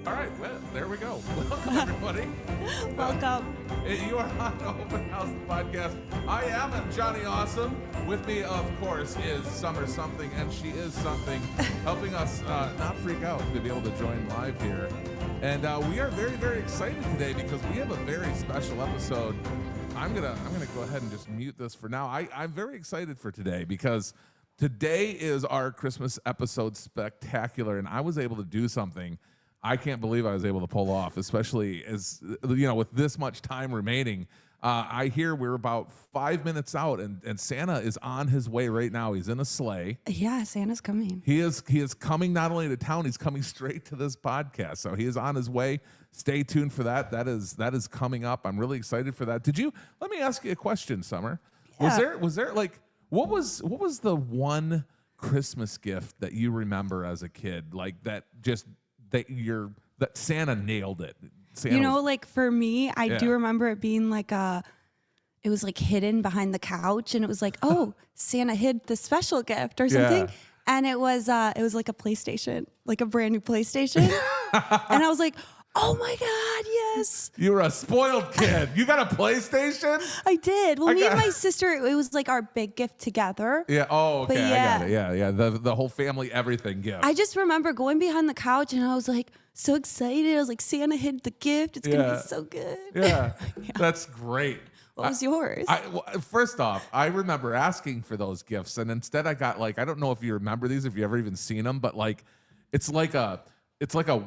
All right, well, there we go. Welcome, everybody. Welcome. You are on Open House Podcast. I am Johnny Awesome. With me, of course, is Summer Something, and she is something, helping us not freak out to be able to join live here. And we are very, very excited today because we have a very special episode. I'm gonna go ahead and just mute this for now. I'm very excited for today because today is our Christmas episode spectacular, and I was able to do something I can't believe I was able to pull off, especially as, you know, with this much time remaining. I hear we're about 5 minutes out, and Santa is on his way right now. He's in a sleigh. Yeah, Santa's coming. He is coming not only to town, he's coming straight to this podcast. So he is on his way. Stay tuned for that. That is coming up. I'm really excited for that. Let me ask you a question, Summer. Yeah. Was there like what was the one Christmas gift that you remember as a kid, like that Santa nailed it? Like for me, I do remember it being like it was like hidden behind the couch, and it was like, oh, Santa hid the special gift or something. Yeah. And it was like a PlayStation, like a brand new PlayStation. And I was like, oh my God, yes. You were a spoiled kid. You got a PlayStation? I did. Well, me and my sister, it was like our big gift together. Yeah. Oh, okay. But I got it. Yeah. The whole family, everything gift. I just remember going behind the couch, and I was like so excited. I was like, Santa hid the gift. It's going to be so good. Yeah. That's great. What was yours? First off, I remember asking for those gifts, and instead I got I don't know if you remember these, if you ever even seen them, but it's like a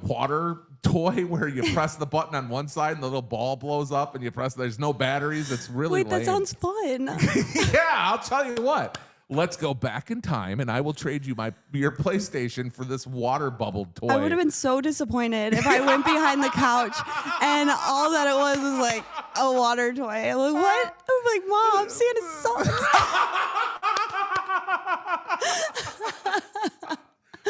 water toy where you press the button on one side and the little ball blows up, and you press. There's no batteries. It's really Wait, that sounds fun. Yeah, I'll tell you what. Let's go back in time, and I will trade you your PlayStation for this water bubble toy. I would have been so disappointed if I went behind the couch and all that it was like a water toy. I'm like, what? I'm like, Mom, Santa sucks.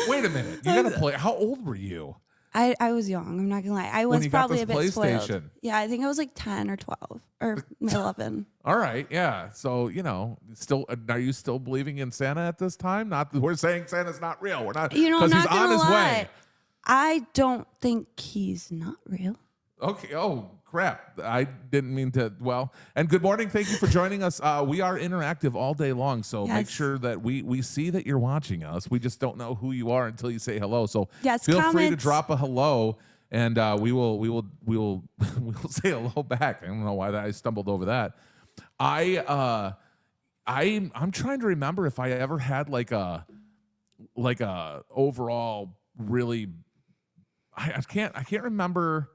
Wait a minute. You gotta play. How old were you? I was young. I'm not gonna lie. I was probably a bit spoiled. Yeah, I think I was like 10 or 12 or 11. All right, yeah. So are you still believing in Santa at this time? We're saying Santa's not real. We're not. I'm not gonna lie. I don't think he's not real. Okay. Oh crap! I didn't mean to. Well, and good morning. Thank you for joining us. We are interactive all day long, so make sure that we see that you're watching us. We just don't know who you are until you say hello. So feel free to drop a hello, and we will say hello back. I don't know why I stumbled over that. I'm trying to remember if I ever had like a overall really. I can't remember.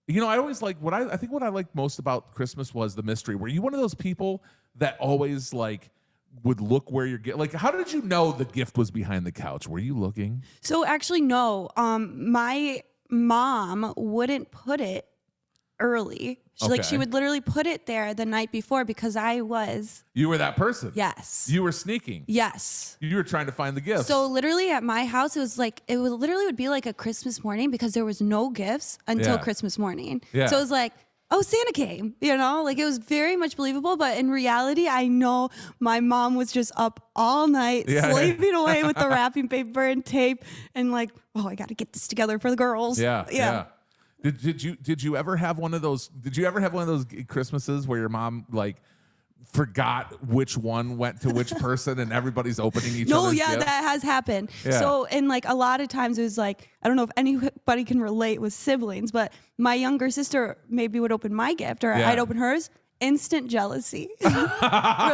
I always like what I think what I liked most about Christmas was the mystery. Were you one of those people that always would look where you're getting? How did you know the gift was behind the couch? Were you looking? So actually, no. My mom wouldn't put it early. She would literally put it there the night before because I was. You were that person? Yes. You were sneaking? Yes. You were trying to find the gifts? So literally at my house, it would be like a Christmas morning because there was no gifts until Christmas morning. Yeah. So it was like, oh, Santa came, it was very much believable. But in reality, I know my mom was just up all night slaving away with the wrapping paper and tape and I got to get this together for the girls. Yeah. Did you ever have one of those? Did you ever have one of those Christmases where your mom forgot which one went to which person and everybody's opening each other's No, yeah, gifts? that has happened. Yeah. So and a lot of times it was I don't know if anybody can relate with siblings, but my younger sister maybe would open my gift or I'd open hers. Instant jealousy. We're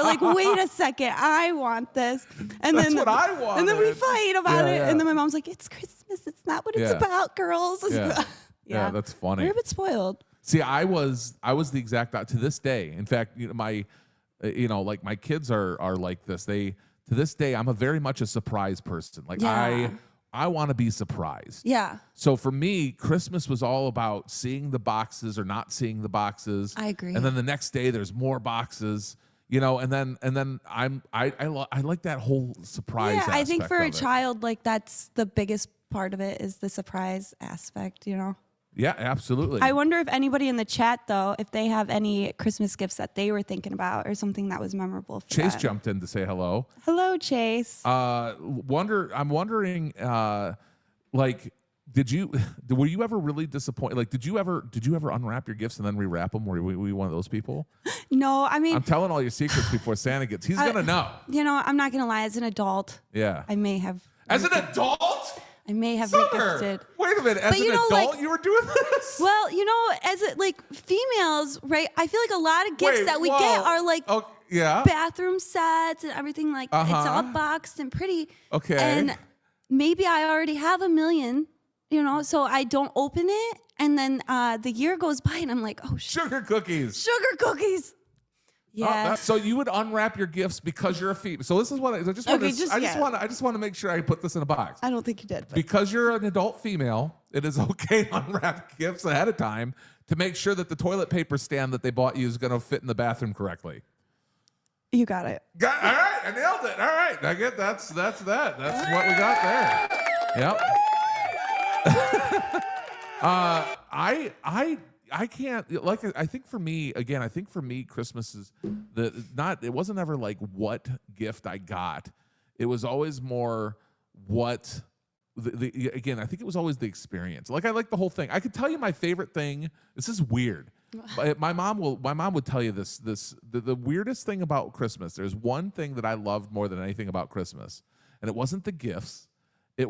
like, wait a second, I want this. And That's what I want. And then we fight about it. And then my mom's like, it's Christmas. It's not what it's about, girls. Yeah, that's funny. We're a bit spoiled. See, I was the exact to this day. In fact, my kids are like this. To this day, I'm very much a surprise person. I want to be surprised. Yeah. So for me, Christmas was all about seeing the boxes or not seeing the boxes. I agree. And then the next day, there's more boxes. And then I like that whole surprise. Yeah, aspect I think for of a it. child, that's the biggest part of it is the surprise aspect. Yeah, absolutely. I wonder if ananybody in the chat, though, if they have any Christmas gifts that they were thinking about or something that was memorable for Chase them. jumped in to say hello. Hello, Chase. I'm wondering, were you ever really disappointed? Like, did you ever unwrap your gifts and then rewrap them? Were you one of those people? No, I mean, I'm telling all your secrets before Santa gets. He's gonna know. You know, I'm not gonna lie. As an adult, yeah, I may have. As an adult, I may have Summer, regifted. wait a minute. As an adult, like, you were doing this? Well, you know, as it like females, right? I feel like a lot of gifts that we get are like bathroom sets and everything. Like it's all boxed and pretty. Okay. And maybe I already have $1 million. You know, so I don't open it, and then the year goes by, and I'm like, oh, sugar cookies. Sugar cookies. Yeah. So you would unwrap your gifts because you're a female. So this is what I just want I just want to make sure I put this in a box. I don't think you did. But. Because you're an adult female, it is okay to unwrap gifts ahead of time to make sure that the toilet paper stand that they bought you is going to fit in the bathroom correctly. You got it. All right, I nailed it. All right, I get that's that. That's what we got there. Yep. I can't, like, I think for me, Christmas is it wasn't ever like what gift I got. It was always more what again, I think it was always the experience. Like, I like the whole thing. I could tell you my favorite thing. This is weird. My mom would tell you the weirdest thing about Christmas. There's one thing that I loved more than anything about Christmas, and it wasn't the gifts. I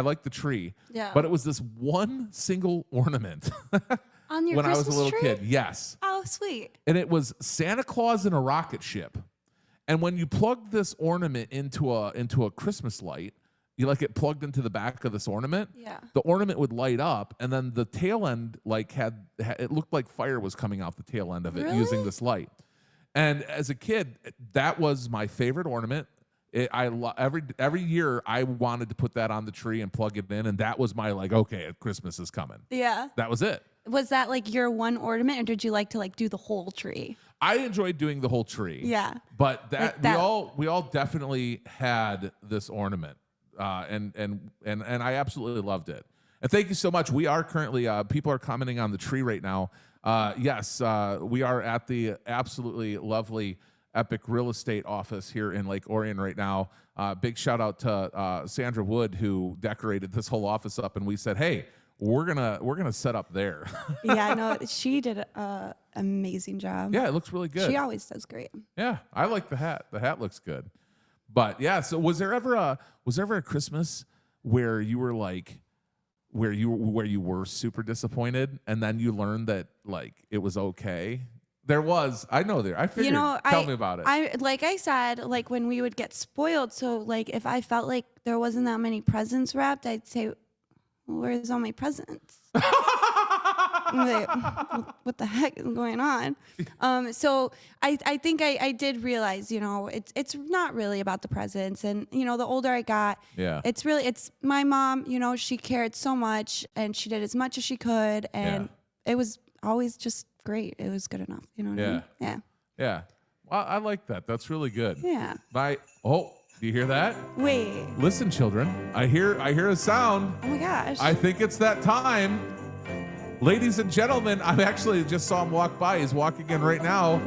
liked the tree, but it was this one single ornament on your when Christmas I was a little tree? kid. Yes. Oh, sweet. And it was Santa Claus in a rocket ship. And when you plugged this ornament into a Christmas light, you like it plugged into the back of this ornament. Yeah. The ornament would light up, and then the tail end it looked like fire was coming out the tail end of it using this light. And as a kid, that was my favorite ornament. Every year I wanted to put that on the tree and plug it in, and that was my okay, Christmas is coming. Yeah, that was it. Was that like your one ornament, or did you like to do the whole tree? I enjoyed doing the whole tree. Yeah, but we all definitely had this ornament, and I absolutely loved it. And thank you so much. We are currently people are commenting on the tree right now. Yes, we are at the absolutely lovely Epic Real Estate office here in Lake Orion right now. Big shout out to Sandra Wood, who decorated this whole office up, and we said, hey, we're gonna set up there. Yeah, no, she did an amazing job. Yeah, it looks really good. She always does great. Yeah, I like the hat. The hat looks good. But yeah, so was there ever a Christmas where you were where you were super disappointed, and then you learned that it was okay? There was. I know there. I figured. Tell me about it. Like I said, when we would get spoiled, so if I felt like there wasn't that many presents wrapped, I'd say, where's all my presents? What the heck is going on? So I think I did realize, it's not really about the presents. And, the older I got, it's my mom, she cared so much, and she did as much as she could. And it was always just great. It was good enough. You know what I mean? Yeah. Yeah. Well, I like that. That's really good. Yeah. Oh, do you hear that? Wait. Listen, children. I hear a sound. Oh my gosh. I think it's that time. Ladies and gentlemen, I actually just saw him walk by. He's walking in right now.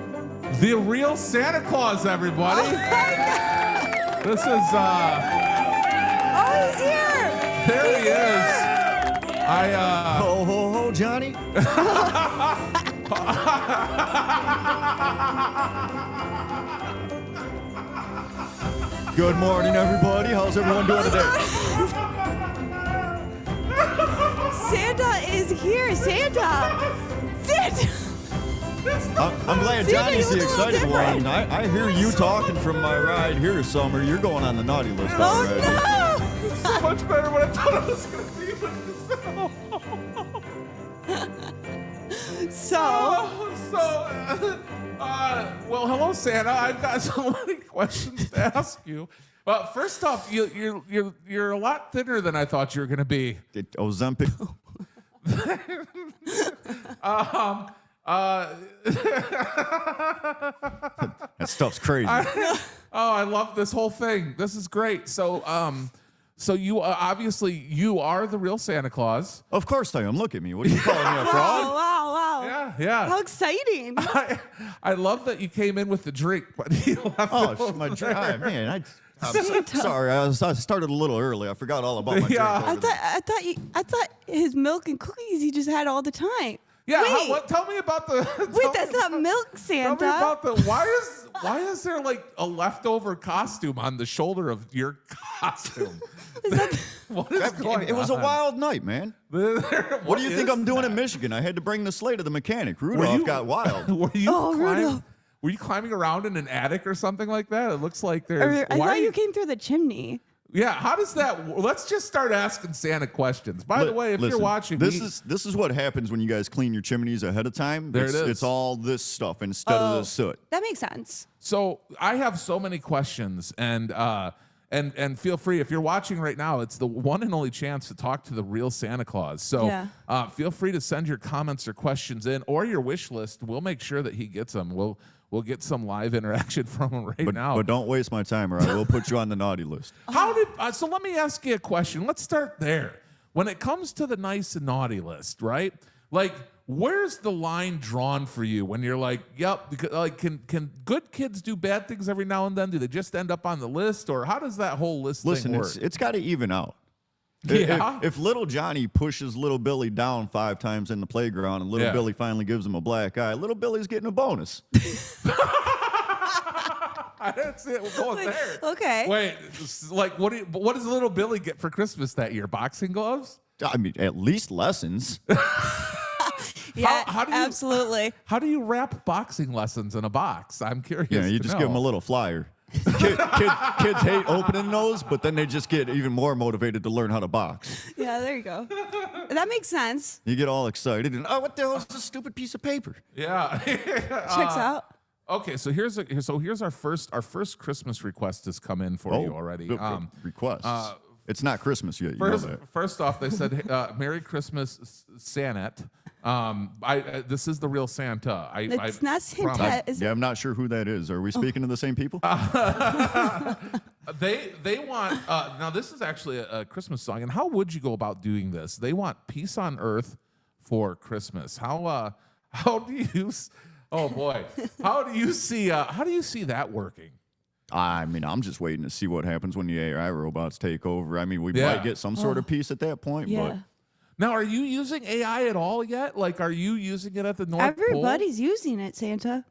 The real Santa Claus, everybody. Oh my God. This is oh, he's here. There he is. Ho ho ho, Johnny. Good morning, everybody. How's everyone doing today? Santa is here. Santa. I'm glad Johnny's the excited one. I hear you talking from my ride here, Summer. You're going on the naughty list already. Oh, no. It's so much better than I thought it was going to be. Well, hello, Santa. I've got so many questions to ask you. Well, first off, you're a lot thinner than I thought you were going to be. Ozempic. That stuff's crazy. I love this whole thing. This is great. So you obviously you are the real Santa Claus. Of course I am. Look at me. What are you calling me, a fraud? Wow. Yeah. How exciting. I love that you came in with the drink, but you left my drink. Man, Sorry, I started a little early. I forgot all about my drink. I thought his milk and cookies he just had all the time. Yeah, Wait. tell me about the. Wait, that's not milk, Santa. Tell me about the. Why is there like a leftover costume on the shoulder of your costume? What is going on? It was a wild night, man. What do you think I'm doing in Michigan? I had to bring the sleigh to the mechanic. Rudolph got wild. Were you Rudolph. Were you climbing around in an attic or something like that? It looks like there's. I thought you came through the chimney. Yeah, how does that? Let's just start asking Santa questions. By the way, if you're watching, this is what happens when you guys clean your chimneys ahead of time. There it is. It's all this stuff instead of the soot. That makes sense. So I have so many questions, and feel free if you're watching right now. It's the one and only chance to talk to the real Santa Claus. So feel free to send your comments or questions in, or your wish list. We'll make sure that he gets them. We'll get some live interaction from him now. But don't waste my time, or I will put you on the naughty list. So let me ask you a question. Let's start there. When it comes to the nice and naughty list, right? Like, where's the line drawn for you when you're like, yep, because, like, can good kids do bad things every now and then? Do they just end up on the list, or how does that whole list thing work? It's got to even out. Yeah. If little Johnny pushes little Billy down 5 times in the playground and little Billy finally gives him a black eye, little Billy's getting a bonus. That's it. We're going there. Okay. Wait, like, what does little Billy get for Christmas that year? Boxing gloves? I mean, at least lessons. Yeah, how do you, absolutely. How do you wrap boxing lessons in a box? I'm curious. Yeah, you just give them a little flyer. Kids hate opening those, but then they just get even more motivated to learn how to box. Yeah, there you go. That makes sense. You get all excited and, what the hell is this stupid piece of paper? Yeah. Checks out. Okay, so here's our first Christmas request has come in for you already. Requests. It's not Christmas yet. First off, they said, "Merry Christmas, Santa." This is the real Santa. It's not Santa. I'm not sure who that is. Are we speaking to the same people? They want now. This is actually a Christmas song. And how would you go about doing this? They want peace on earth for Christmas. How do you? Oh boy, how do you see that working? I mean, I'm just waiting to see what happens when the AI robots take over. I mean, we might get some sort of peace at that point. Yeah. But now, are you using AI at all yet? Like, are you using it at the North Pole? Everybody's using it, Santa.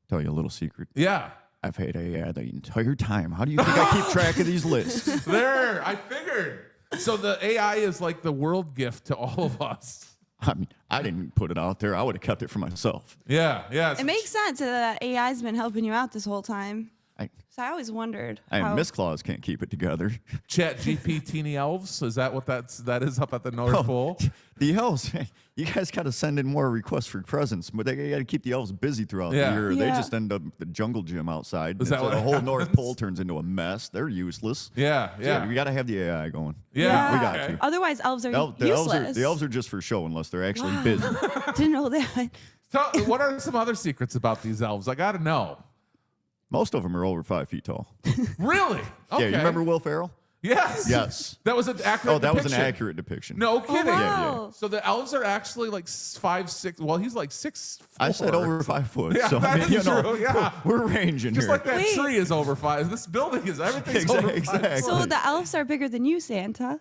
Tell you a little secret. Yeah. I've had AI the entire time. How do you think I keep track of these lists? There, I figured. So the AI is like the world gift to all of us. I mean, I didn't put it out there. I would have kept it for myself. Yeah. It makes sense that AI's been helping you out this whole time. So I always wondered. Miss Claus can't keep it together. Chat GPT elves? Is that what that is up at the North Pole? The elves, you guys got to send in more requests for presents, but they got to keep the elves busy throughout the year. They just end up at the jungle gym outside. Is that what the whole North Pole turns into a mess. They're useless. Yeah. We got to have the AI going. Yeah. We got to. Otherwise, elves are useless. The elves are just for show unless they're actually busy. Didn't know that. What are some other secrets about these elves? I got to know. Most of them are over 5 feet tall. Really? Okay. Yeah, you remember Will Ferrell? Yes. That was an accurate depiction. That was an accurate depiction. No kidding. Wow. Yeah. So the elves are actually like 5'6". Well, he's like 6'4". I said over 5 foot. Yeah, so that is true. Yeah. We're ranging just here. Just like that tree is over 5. This building is everything's over 5. Exactly. So the elves are bigger than you, Santa.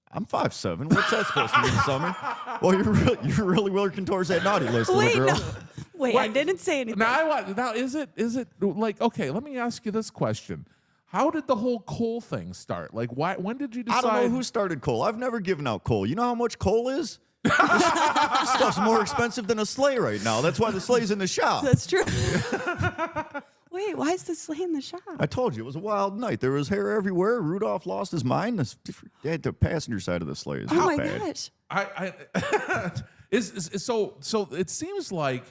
I'm 5'7". What's that supposed to mean, Summer? Well, you're really working towards that naughty list, little girl. No. Wait, I didn't say anything. Now is it like, okay, let me ask you this question. How did the whole coal thing start? Like, when did you decide? I don't know who started coal. I've never given out coal. You know how much coal is? This stuff's more expensive than a sleigh right now. That's why the sleigh's in the shop. That's true. Wait, why is the sleigh in the shop? I told you, it was a wild night. There was hair everywhere. Rudolph lost his mind. The passenger side of the sleigh is my bad. gosh. So it seems like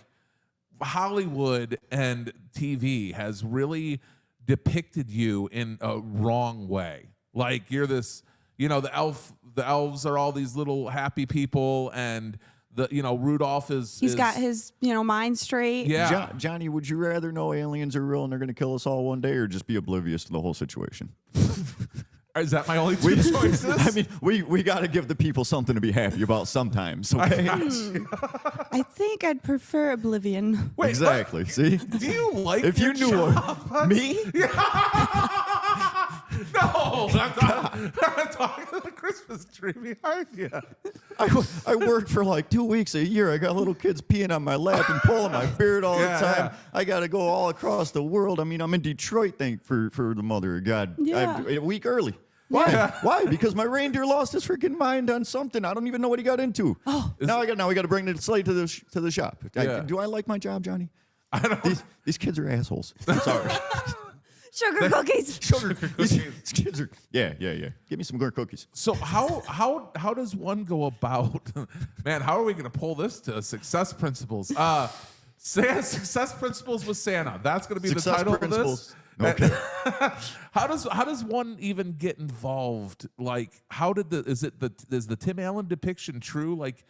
Hollywood and TV has really depicted you in a wrong way. Like you're this, the elves are all these little happy people, and Rudolph is. He's got his, mind straight. Yeah. Johnny, would you rather know aliens are real and they're going to kill us all one day, or just be oblivious to the whole situation? Is that my only two choices? I mean, we got to give the people something to be happy about sometimes, okay? I think I'd prefer oblivion. Wait, exactly. See? Do you like if your you knew job? me? No, I'm talking to the Christmas tree behind you. I worked for like 2 weeks a year. I got little kids peeing on my lap and pulling my beard all the time. Yeah. I got to go all across the world. I mean, I'm in Detroit, for the mother of God. Yeah. A week early. Why? Yeah. Why? Because my reindeer lost his freaking mind on something. I don't even know what he got into. Oh, now we got to bring the sleigh to the shop. Yeah. Do I like my job, Johnny? I don't. These kids are assholes. I'm sorry. Sugar cookies. Sugar cookies. These kids are. Yeah. Give me some good cookies. So how does one go about? Man, how are we going to pull this to success principles? Success principles with Santa. That's going to be the title of this. Okay. How does one even get involved? Like, is the Tim Allen depiction true? Like,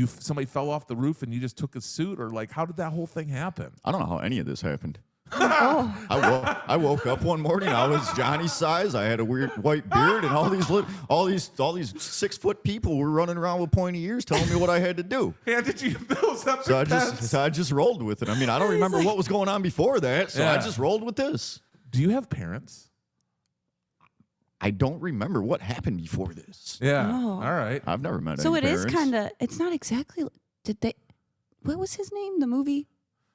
somebody fell off the roof and you just took a suit, or like, how did that whole thing happen? I don't know how any of this happened. I woke up one morning. I was Johnny's size. I had a weird white beard, and all these 6-foot people were running around with pointy ears, telling me what I had to do. Yeah, did you those up? So I just rolled with it. I mean, I don't remember what was going on before that, so I just rolled with this. Do you have parents? I don't remember what happened before this. Yeah. Oh. All right. I've never met so any parents. So it is kind of. It's not exactly. What was his name? The movie.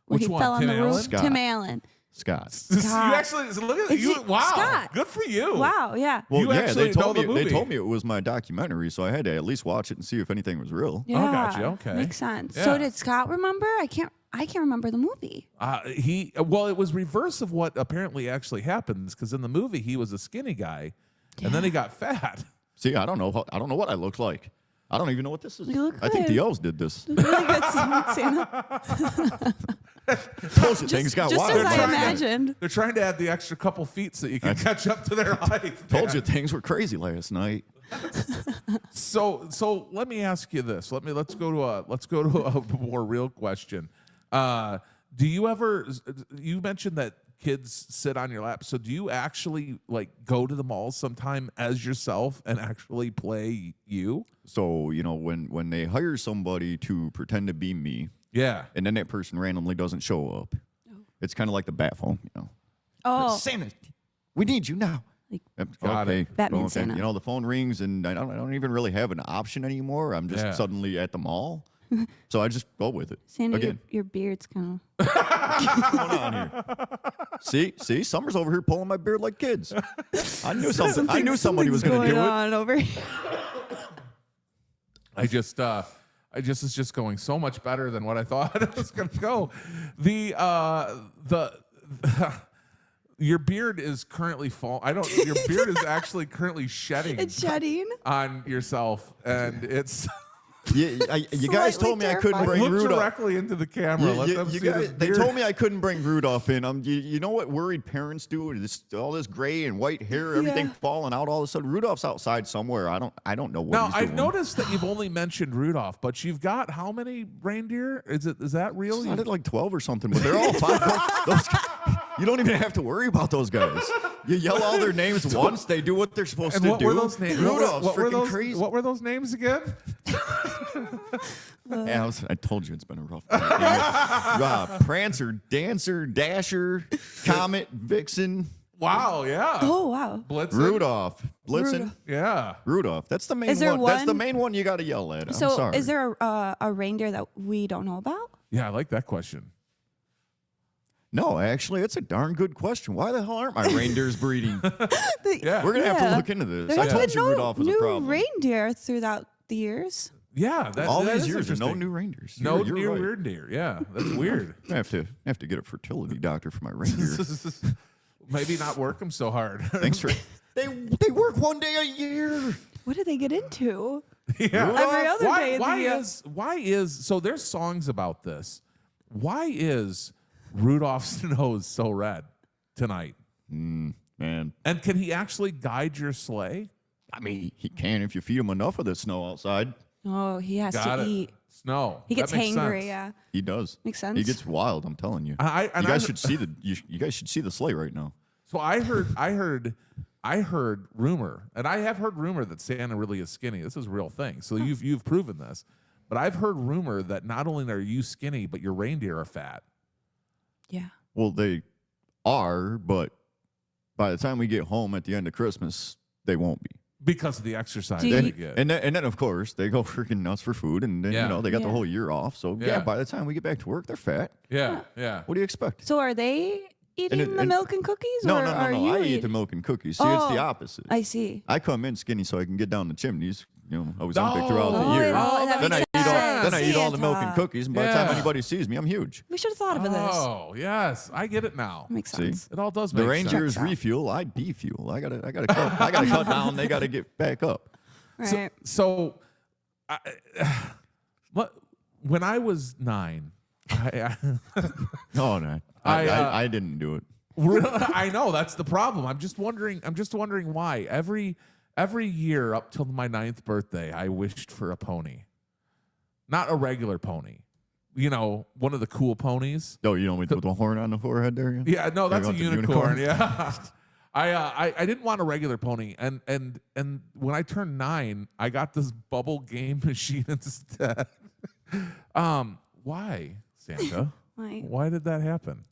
Where Which he one? fell on Tim the Allen? roof? Scott. Tim Allen. Scott. You actually look at you. Wow. Scott. Good for you. Wow. Yeah. Well, you they told me it was my documentary, so I had to at least watch it and see if anything was real. Yeah. Oh, gotcha. Okay. Makes sense. Yeah. So did Scott remember? I can't remember the movie. It was reverse of what apparently actually happens, because in the movie he was a skinny guy, and then he got fat. See, I don't know what I look like. I don't even know what this is. I think good. the elves did this. Really good Santa. Told you things got wild. Just as I imagined. They're trying to add the extra couple feet so you can catch up to their height. Told you things were crazy last night. So let me ask you this. Let's go to a more real question. Do you ever? You mentioned that kids sit on your lap. So do you actually like go to the mall sometime as yourself and actually play you? So when they hire somebody to pretend to be me, yeah, and then that person randomly doesn't show up, it's kind of like the bat phone, Oh, Santa, we need you now. Got it. Batman Santa. The phone rings, and I don't even really have an option anymore. I'm just suddenly at the mall. So I just go with it. Santa, your beard's kind of. What's going on here? See, Summer's over here pulling my beard like kids. I knew something. I knew somebody was going to do it. Over here. It's just going so much better than what I thought it was going to go. Your beard is currently your beard is actually currently shedding. It's shedding on yourself, and it's. You guys told me I couldn't bring Look Rudolph directly into the camera. Let them see this they beard. told me I couldn't bring Rudolph in. You know what worried parents do? All this gray and white hair, everything falling out all of a sudden. Rudolph's outside somewhere. I don't know what now, he's doing. I've noticed that you've only mentioned Rudolph, but you've got how many reindeer? Is that real? I did like 12 or something, but they're all fine. You don't even have to worry about those guys. You yell all their names once, they do what they're supposed to do. What were those names? Rudolph's freaking crazy. What were those names again? I told you it's been a rough night. Prancer, Dancer, Dasher, Comet, Vixen. Wow, yeah. Oh, wow. Blitzen. Rudolph. Blitzen. Yeah. Rudolph. That's the main one. That's the main one you got to yell at. I'm sorry. Is there a reindeer that we don't know about? Yeah, I like that question. No, actually, it's a darn good question. Why the hell aren't my reindeers breeding? Yeah. We're going to have to look into this. There I told you Rudolph was a problem. New reindeer throughout the years. Yeah, all that these is years, no new reindeers. No you're new right. reindeer. Yeah, that's weird. I have to get a fertility doctor for my reindeer. Maybe not work them so hard. Thanks for. They work one day a year. What do they get into? Yeah. Every other day of the year. Why is so? There's songs about this. Why is Rudolph's nose so red tonight? Man. And can he actually guide your sleigh? I mean, he can if you feed him enough of the snow outside. Oh, he has to eat. Snow. He gets hangry, sense. Yeah. He does. Makes sense. He gets wild, I'm telling you. You guys should see the sleigh right now. So I heard rumor, and I have heard rumor that Santa really is skinny. This is a real thing. So you've proven this. But I've heard rumor that not only are you skinny, but your reindeer are fat. Yeah. Well, they are, but by the time we get home at the end of Christmas, they won't be. Because of the exercise Do they you- get. And then, of course, they go freaking nuts for food, and then, they got the Yeah. whole year off. So, Yeah. by the time we get back to work, they're fat. Yeah, yeah. What do you expect? So are they eating the milk and cookies? No, or no, no, are no. you I eat eating- the milk and cookies. See, it's the Oh, opposite. I see. I come in skinny so I can get down the chimneys. I was on big throughout the Oh, year. that Then I makes eat all, sense. then I eat all the milk and Santa. cookies, and by the time anybody sees me, I'm huge. We should have thought of this. Oh, yes. I get it now. Makes See? sense. It all does The make Rangers sense. refuel, I defuel. I gotta cut down. They gotta get back up. Right. So when I was 9, No, no, I didn't do it. I know that's the problem. I'm just wondering why every year up till my 9th birthday, I wished for a pony, not a regular pony. One of the cool ponies. Oh, with the horn on the forehead there? Yeah, no, that's a want the unicorn. unicorn? Yeah. I didn't want a regular pony, and when I turned 9, I got this bubble game machine instead. Why, Santa? Why did that happen?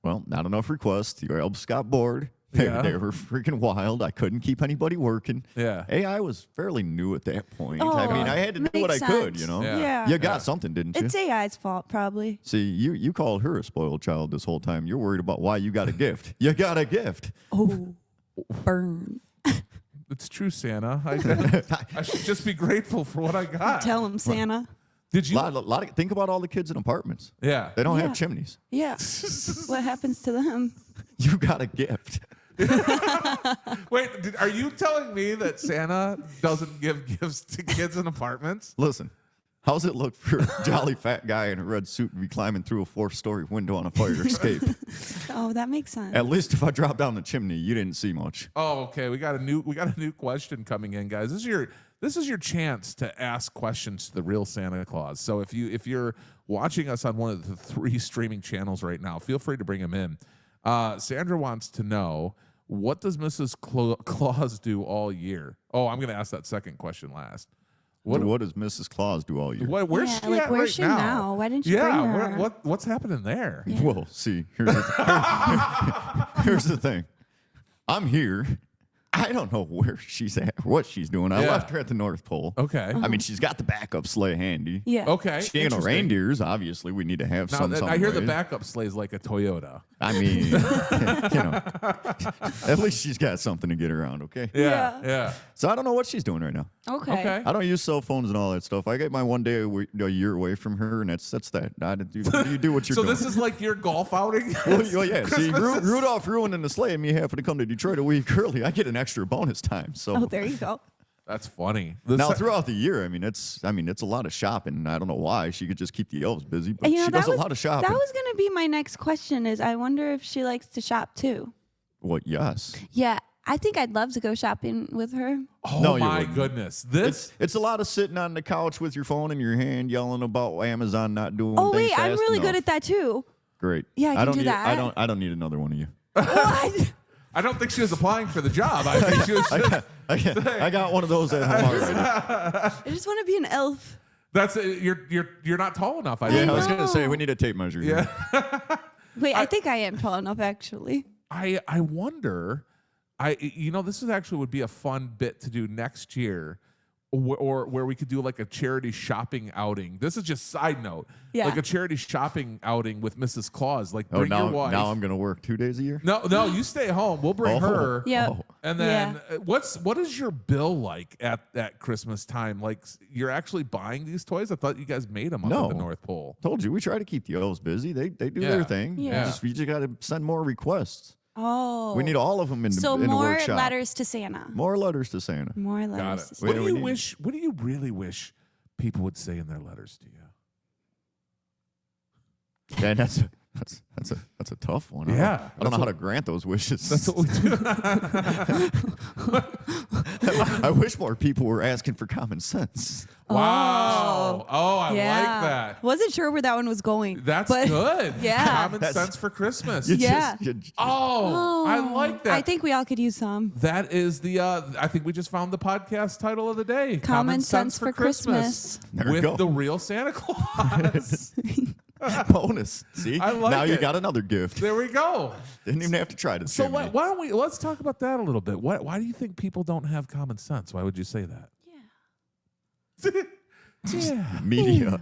Well, not enough requests. Your elves got bored. Yeah. They were freaking wild. I couldn't keep anybody working. Yeah. AI was fairly new at that point. Oh, I mean, I had to do what I makes could, sense. Yeah. Yeah. You got something, didn't you? It's AI's fault, probably. See, you called her a spoiled child this whole time. You're worried about why you got a gift. You got a gift. Oh, burn. It's true, Santa. I should just be grateful for what I got. Tell him, Santa. Did you? Think about all the kids in apartments. Yeah. They don't Yeah. have chimneys. Yeah. What happens to them? You got a gift. Wait, are you telling me that Santa doesn't give gifts to kids in apartments? Listen, how's it look for a jolly fat guy in a red suit to be climbing through a 4-story window on a fire escape? Oh, that makes sense. At least if I drop down the chimney, you didn't see much. Oh, okay. We got a new question coming in, guys. This is your chance to ask questions to the real Santa Claus. So if you're watching us on one of the 3 streaming channels right now, feel free to bring them in. Sandra wants to know, what does Mrs. Claus do all year? Oh, I'm going to ask that second question last. What does Mrs. Claus do all year? Where's she at where's right she now? now? Why didn't you bring her? What's happening there? Yeah. Well, see, here's the thing. I'm here. I don't know where she's at, what she's doing. I Yeah. left her at the North Pole. Okay. I mean, she's got the backup sleigh handy. Yeah. Okay. She ain't no interesting. reindeers. Obviously, we need to have Now, some. I hear the way. backup sleigh's like a Toyota. I mean, at least she's got something to get around, okay? Yeah. So I don't know what she's doing right now. Okay. I don't use cell phones and all that stuff. I get my one day a year away from her, and that's that. You do what you're So doing. this is like your golf outing? Well, yeah. See, Christmas is- Rudolph ruining the sleigh and me having to come to Detroit a week early. I get an extra bonus time. So Oh, there you go. That's funny. now throughout the year, it's a lot of shopping. I don't know why. She could just keep the elves busy, but And, she does a lot of shopping. That was going to be my next question is I wonder if she likes to shop too. Well, yes. Yeah. I think I'd love to go shopping with her. Oh No, you my wouldn't. goodness. This It's a lot of sitting on the couch with your phone in your hand, yelling about Amazon not doing. Oh, things wait. I'm fast really enough. good at that too. Great. Yeah, I can don't do need, that. I don't need another one of you. What? I don't think she was applying for the job. I think she was just, I got one of those at home already. I just want to be an elf. that's you're not tall enough. I Yeah, think. I was gonna know. say we need a tape measure. Yeah. Here. Wait, I think I am tall enough actually. I wonder. This is actually would be a fun bit to do next year, or where we could do like a charity shopping outing. This is just side note. Yeah. Like a charity shopping outing with Mrs. Claus. Like Oh, bring your wife. now I'm gonna work 2 days a year. No, you stay home. We'll bring her. Yeah. Oh. And then what is your bill like at Christmas time? Like you're actually buying these toys? I thought you guys made them up No. at the North Pole. Told you we try to keep the elves busy. They do Yeah. their thing. Yeah. You just got to send more requests. Oh. We need all of them in the So in the more workshop. letters to Santa. More letters to Santa. More Got letters it. to Santa. What do you really wish people would say in their letters to you? And that's a tough one. Yeah, I don't know how to grant those wishes. That's what we do. I wish more people were asking for common sense. Wow. Oh, I like that. Wasn't sure where that one was going. That's but good. Yeah. Common sense for Christmas. You Yeah. Oh, I like that. I think we all could use some. That is I think we just found the podcast title of the day. Common Sense for Christmas. There we with go. the real Santa Claus. Bonus. See? I like now it. you got another gift. There we go. Didn't even have to try to. So why don't let's talk about that a little bit. Why do you think people don't have common sense? Why would you say that? Yeah. Yeah. Media.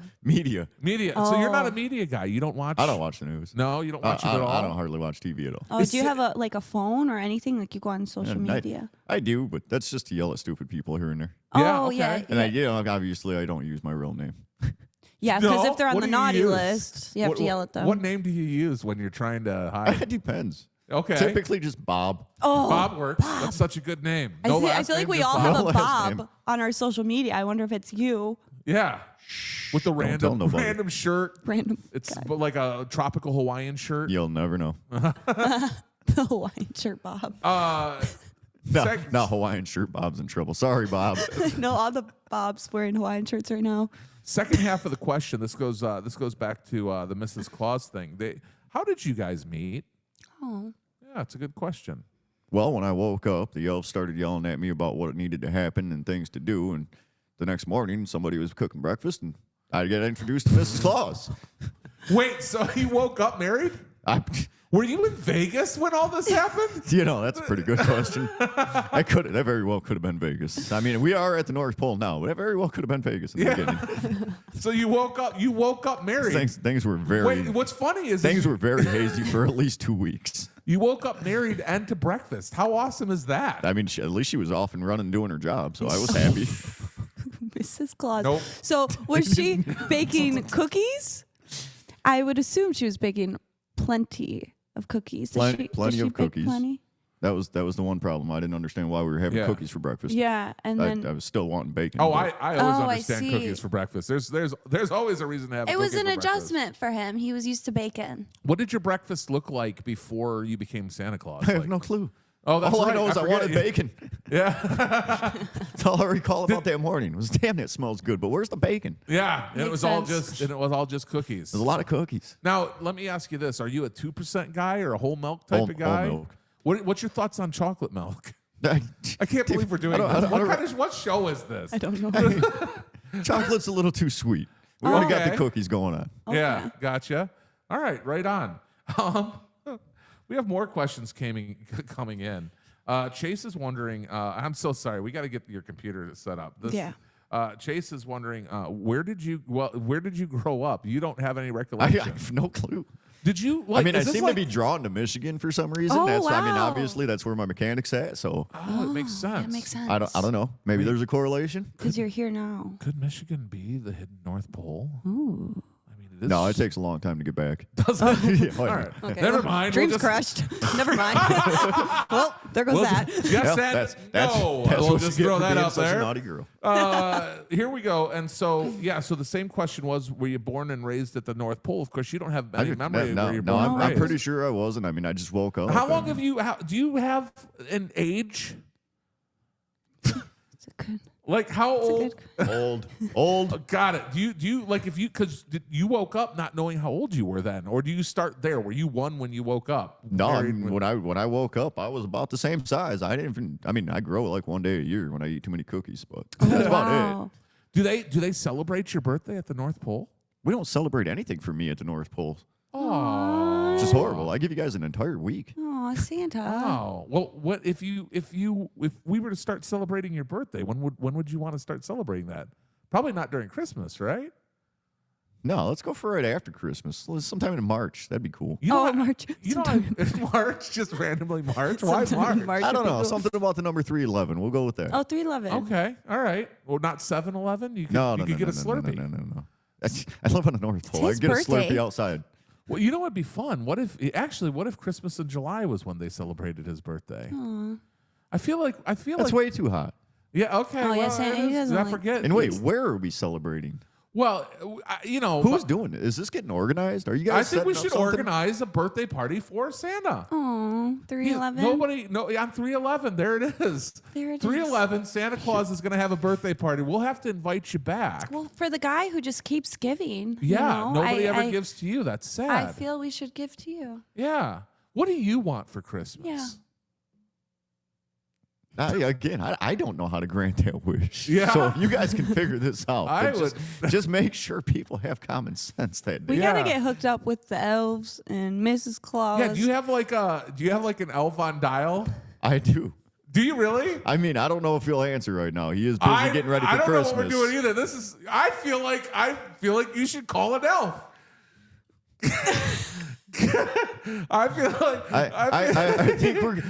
So you're not a media guy. You don't watch. I don't watch the news. No, you don't watch it at all. I don't hardly watch TV at all. Oh, do you have a phone or anything? Like you go on social media? I do, but that's just to yell at stupid people here and there. Yeah, Oh, okay. yeah. And obviously I don't use my real name. Yeah, because No? if they're on What the do you naughty use? list, you have to yell at them. What name do you use when you're trying to hide? It depends. Okay. Typically just Bob. Oh, Bob works. That's such a good name. I last feel like name, we just all Bob. have No a last name. Bob on our social media. I wonder if it's you. Yeah. With the Don't tell nobody. random shirt. Random. It's guy. like a tropical Hawaiian shirt. You'll never know. The Hawaiian shirt Bob. No, Hawaiian shirt Bob's in trouble. Sorry, Bob. No, all the Bobs wearing Hawaiian shirts right now. Second half of the question. This goes back to the Mrs. Claus thing. How did you guys meet? Oh. Yeah, it's a good question. Well, when I woke up, the elves started yelling at me about what needed to happen and things to do. And the next morning, somebody was cooking breakfast, and I get introduced to Mrs. Claus. Wait, so you woke up married? Were you in Vegas when all this happened? That's a pretty good question. That very well could have been Vegas. I mean, we are at the North Pole now, but that very well could have been Vegas in the beginning. So you woke up married. Things were very. Wait, what's funny is things were very hazy for at least 2 weeks. you woke up married and to breakfast. How awesome is that? I mean, at least she was off and running, doing her job, so I was happy. Mrs. Claus. Nope. So was she baking cookies? I would assume she was baking plenty of cookies. Plenty Did she of bake cookies. Plenty? That was the one problem. I didn't understand why we were having cookies for breakfast. Yeah, and then I was still wanting bacon. Oh, but- I always I understand see. cookies for breakfast. There's always a reason to have. it was cookies an for breakfast. adjustment for him. He was used to bacon. What did your breakfast look like before you became Santa Claus? I have no clue. Oh, that's all right. I know is I forget wanted you- bacon. Yeah, That's all I recall about that morning. Was damn, that smells good. But where's the bacon? yeah. And it Makes was sense. all just cookies. There's a lot of cookies. Now, let me ask you this: are you a 2% guy or a whole milk type Whole- of guy? whole milk. What's your thoughts on chocolate milk? I I can't believe we're doing I this. don't- What show is this? I don't know. Chocolate's a little too sweet. We already got Okay. the cookies going on. Yeah, gotcha. All right, right on. We have more questions coming in. Chase is wondering. I'm so sorry. We got to get your computer set up. Yeah. Chase is wondering, where did you grow up? You don't have any I recollection. have no clue. Did you? I mean, I is this seem to be drawn to Michigan for some reason. Oh, I mean, wow. obviously that's where my mechanic's at. So Oh, it makes sense. That makes sense. I don't know. Maybe there's a correlation. Because you're here now. Could Michigan be the hidden North Pole? Ooh. I mean, it is. No, it takes a long time to get back. Does it? Yeah, All yeah. right. Okay. Never well, mind. Dreams We'll just- crushed. Never mind. Well, there goes We'll that. just Yeah, said that's no. That's We'll what just you get throw for that being out such a there. naughty girl. Here we go. And so, so the same question was: were you born and raised at the North Pole? Of course, you don't have any memory of where you're born and I'm raised. pretty sure I wasn't. I mean, I just woke up. How long and- have you? Do you have an age? It's a good. Like how old? good- old? Got it. Do you like if you because you woke up not knowing how old you were then, or do you start there? Were you one when you woke up? No, I Married mean, when I woke up, I was about the same size. I didn't even. I mean, I grow like one day a year when I eat too many cookies, but that's about it. Wow. Do they celebrate your birthday at the North Pole? We don't celebrate anything for me at the North Pole. Oh, It's just horrible. I give you guys an entire week. Oh, Santa. Oh well, what if we were to start celebrating your birthday? When would you want to start celebrating that? Probably not during Christmas, right? No, let's go for right after Christmas. Sometime in March. That'd be cool. You know, March. You know, March, just randomly March. Why Sometime March? in March. I don't would be know. cool. Something about the number 311. We'll go with that. Oh, 311. Okay, all right. Well, not 7-Eleven. You could, no, you no, could no, get no, a Slurpee. No. I live on the North Pole. I his can get birthday. a Slurpee outside. Well, you know what'd be fun? What if Christmas in July was when they celebrated his birthday? Aw. I feel like That's way too hot. yeah. Okay. Oh, well, yeah, Santa, he doesn't I like- forget. And wait, where are we celebrating? Well, Who's doing it? Is this getting organized? Are you guys? I think we setting should up something? organize a birthday party for Santa. Oh, 311. On 311. There it is. There it is. 311. Santa Claus is going to have a birthday party. We'll have to invite you back. Well, for the guy who just keeps giving. Yeah, you know, nobody ever I- gives to you. That's sad. I feel we should give to you. Yeah. What do you want for Christmas? Yeah. I don't know how to grant that wish. Yeah. So if you guys can figure this out, I then would- just make sure people have common sense that day. We Yeah. gotta get hooked up with the elves and Mrs. Claus. Yeah, do you have like an elf on dial? I do. Do you really? I mean, I don't know if he'll answer right now. He is busy getting ready for I don't Christmas. know what we're doing either. I feel like you should call an elf. I feel like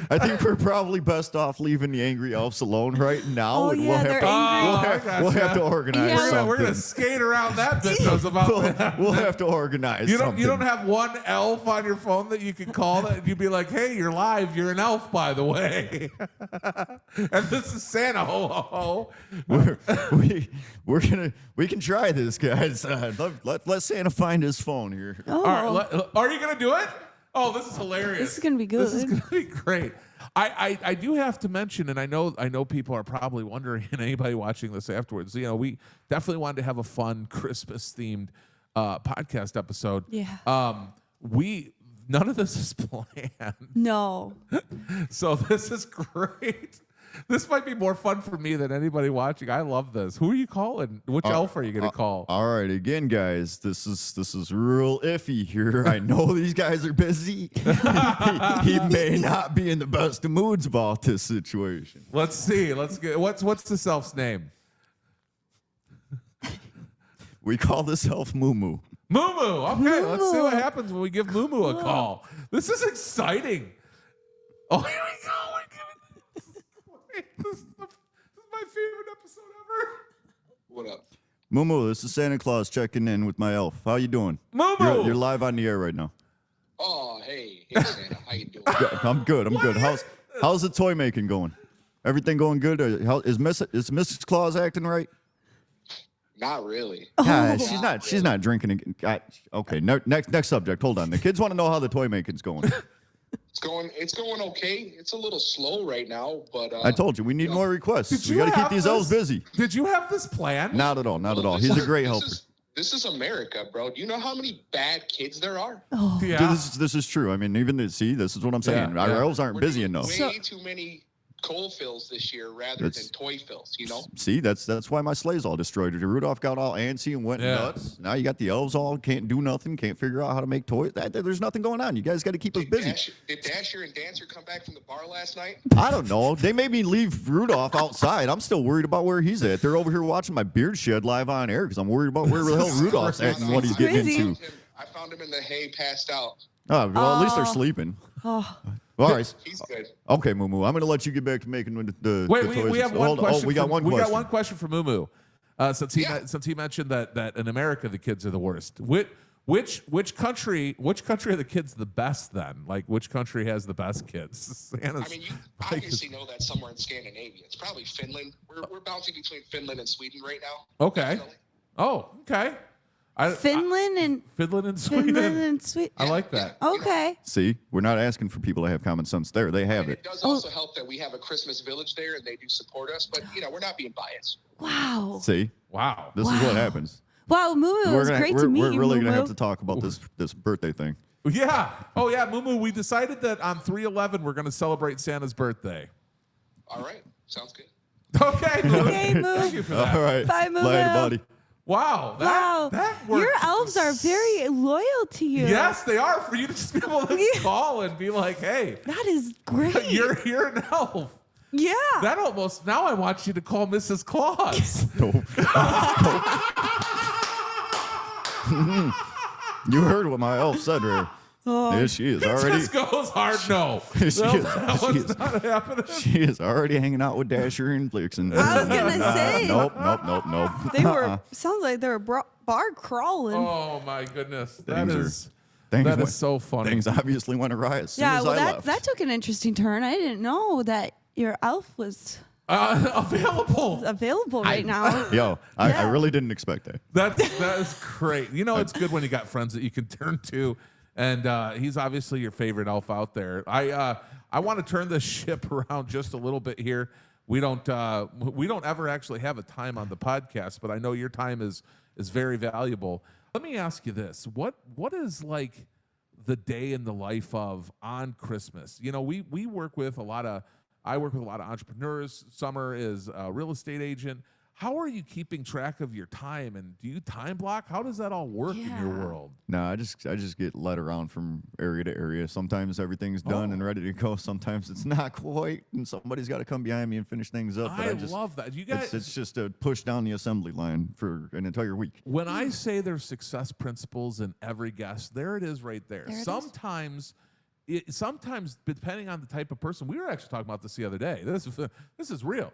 I think we're probably best off leaving the angry elves alone right now. Oh, and yeah, we'll have they're to angry. we'll have to organize Yeah. something. we're gonna skate around that business about that. We'll have to organize something. You don't have one elf on your phone that you can call that and you'd be like, hey, you're live, you're an elf, by the way. And this is Santa, ho ho ho. We can try this, guys. Let Santa find his phone here. Oh. All right, are you gonna do it? Oh, this is hilarious. This is gonna be good. This is gonna be great. I do have to mention, and I know people are probably wondering, and anybody watching this afterwards, we definitely wanted to have a fun Christmas themed podcast episode. Yeah. None of this is planned. No. So this is great. This might be more fun for me than anybody watching. I love this. Who are you calling? Which elf are you going to call? All right, again, guys, this is real iffy here. I know these guys are busy. He may not be in the best of moods about this situation. Let's see. Let's get what's this elf's name? We call this elf Moo Moo. Moo Moo. Okay, let's see Moo. what happens when we give Moo Moo a call. This is exciting. Oh, here we go. This is my favorite episode ever. What up? Moo Moo, this is Santa Claus checking in with my elf. How you doing? Moo Moo. You're live on the air right now. Oh, hey Santa, how you doing? I'm good. I'm good. How's the toy making going? Everything going good? Is Mrs. Claus acting right? Not really. God, she's not drinking. Okay, next subject. Hold on. The kids want to know how the toy making's going. It's going okay. It's a little slow right now, but I told you we need more requests. Did We you got to keep have these this? elves busy. Did you have this plan? Not at all. Not at all. this He's a is- great this helper. This is America, bro. Do you know how many bad kids there are? Oh. Yeah. Dude, this is true. I mean, this is what I'm saying. Yeah, Our yeah. elves aren't We're busy doing enough. Way too many coal fills this year rather That's- than toy fills. You know. See, that's why my sleigh's all destroyed. Rudolph got all antsy and went Yeah. nuts. Now you got the elves all can't do nothing, can't figure out how to make toys. There's nothing going on. You guys got to keep us busy. Did Dasher and Dancer come back from the bar last night? I don't know. They made me leave Rudolph outside. I'm still worried about where he's at. They're over here watching my beard shed live on air because I'm worried about where the hell Rudolph's at and what he's getting Crazy. into. I found him in the hay, passed out. Oh, well, at least they're sleeping. Oh. All right. He's good. Okay, Moo Moo. I'm going to let you get back to making the Wait, toys. we have and- one Hold on. question. Oh, we got one We question. got one question for Moo Moo. Since he mentioned that in America the kids are the worst. Which country are the kids the best then? Like which country has the best kids? Santa's, I mean, you obviously know that somewhere in Scandinavia. It's probably Finland. We're bouncing between Finland and Sweden right now. Okay. Definitely. Oh, okay. Finland and Finland and Sweden. Finland and Sweden. I like that. Okay. See, we're not asking for people to have common sense there. They have And it. it does also help that we have a Christmas village there and they do support us, but we're not being biased. Wow. See, Wow. this is what happens. Wow, Moo Moo, it was great to meet we're you, really Moo going to have Moo. to talk about this birthday thing. Yeah. Oh yeah, Moo Moo. We decided that on 3/11 we're going to celebrate Santa's birthday. All right. Sounds good. Okay. Moo. Okay, Moo. Thank you for that. All right. Bye, Moo Later, Moo. buddy. Wow. Wow. That worked. Your elves are very loyal to you. Yes, they are. For you to just be able to Yeah. call and be like, "Hey, That is great. you're an elf." yeah. That almost now I want you to call Mrs. Claus. No. You heard what my elf said there. Yeah, she is already. Just goes hard no. She is. That She one's is. not happening. She is already hanging out with Dasher and Blixen. I was gonna say. Nope. They were. Sounds like they were bar crawling. Oh my goodness. Things That went- is so funny. Things obviously went awry as soon yeah. as Well, I that left. that took an interesting turn. I didn't know that your elf was Available. available right now. Yo, I Yeah. really didn't expect that. That is great. It's good when you got friends that you can turn to, and he's obviously your favorite elf out there. I want to turn this ship around just a little bit here. We don't ever actually have a time on the podcast, but I know your time is very valuable. Let me ask you this: what is like the day in the life of on Christmas? We work with a lot of I work with a lot of entrepreneurs. Summar is a real estate agent. How are you keeping track of your time, and do you time block? How does that all work in your world? No, I just get led around from area to area. Sometimes everything's done and ready to go. Sometimes it's not quite, and somebody's got to come behind me and finish things up. I love that. You guys, it's just a push down the assembly line for an entire week. When I say there's success principles in every guest, there it is right there. Sometimes, depending on the type of person, we were actually talking about this the other day. This is real.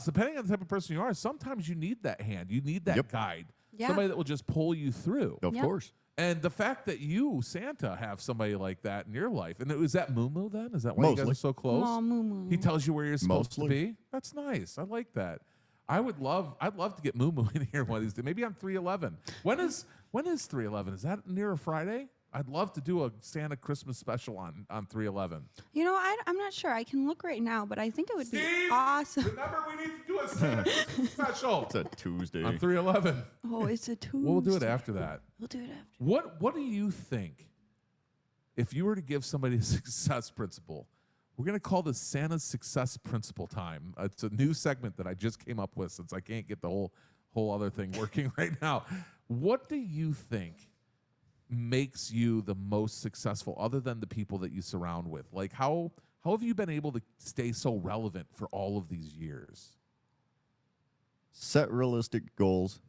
Depending on the type of person you are, sometimes you need that hand. You need that guide. Somebody that will just pull you through. Of course. And the fact that you, Santa, have somebody like that in your life. And is that Moo then? Is that why you guys are so close? Moo. He tells you where you're supposed to be? That's nice. I like that. I'd love to get Moo in here one of these days. Maybe on 3/11. When is 3/11? Is that near a Friday? I'd love to do a Santa Christmas special on 3/11. You know, I'm not sure. I can look right now, but I think it would be awesome. Remember, we need to do a Santa Christmas special. It's a Tuesday. On 3/11. Oh, it's a Tuesday. We'll do it after that. We'll do it after. What do you think, if you were to give somebody a success principle? We're going to call this Santa's Success Principle Time. It's a new segment that I just came up with since I can't get the whole other thing working right now. What do you think makes you the most successful other than the people that you surround with? Like how have you been able to stay so relevant for all of these years? Set realistic goals.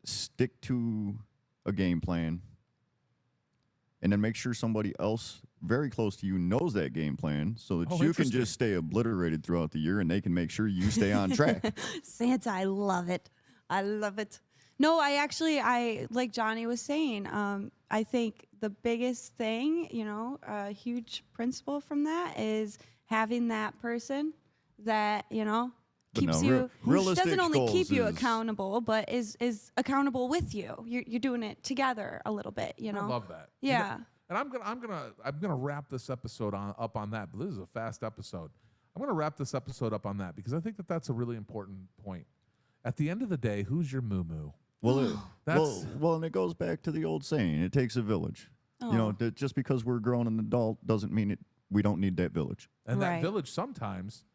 Stick to a game plan. And then make sure somebody else very close to you knows that game plan so that you can just stay obliterated throughout the year and they can make sure you stay on track. Santa, I love it. I love it. No, I like Johnny was saying, I think the biggest thing, a huge principle from that is having that person that, keeps you, doesn't only keep you accountable, but is accountable with you. You're doing it together a little bit, I love that. Yeah. And I'm gonna wrap this episode up on that. But this is a fast episode. I'm gonna wrap this episode up on that because I think that's a really important point. At the end of the day, who's your moo-moo? Well, and it goes back to the old saying: it takes a village. Just because we're grown and adult doesn't mean we don't need that village. And that village sometimes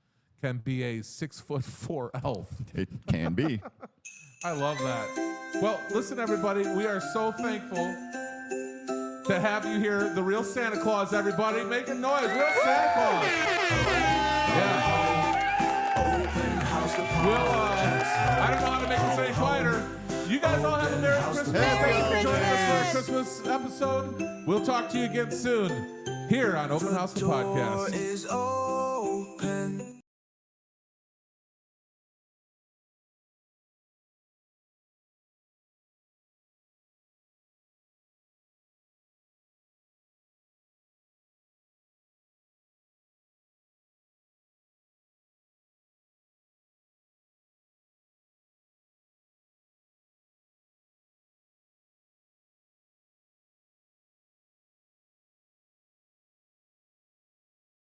can be a 6'4" elf. It can be. I love that. Well, listen, everybody, we are so thankful to have you here. The real Santa Claus, everybody. Make a noise. Real Santa Claus. Yeah. I don't know how to make this any quieter. You guys all have a Merry Christmas. Thanks for joining us for a Christmas episode. We'll talk to you again soon here on Open House the Podcast.